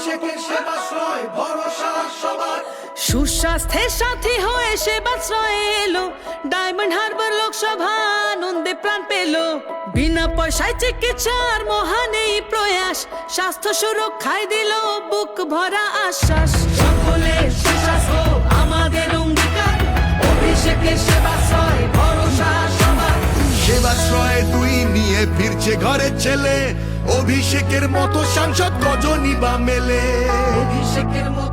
অভিষেকের সেবাশ্রয় ভরসা সবার। সুস্বাস্থ্যের সাথী হয়ে সেবাশ্রয়ে এলো ডায়মন্ড হারবার লোকসভা, আনন্দে প্রাণ পেল। বিনা পয়সায় চিকিৎসার মহান এই প্রয়াস, স্বাস্থ্য সুরক্ষায় দিল বুক ভরা আশ্বাস। সকলের সুস্বাস্থ্য আমাদের অঙ্গীকার, অভিষেকের সেবাশ্রয় ভরসা সবার। সেবাশ্রয়ে তুই নিয়ে ফিরছে ঘরের ছেলে, অভিষেকের মতো সাংসদ গজনী বা মেলে। অভিষেকের মতো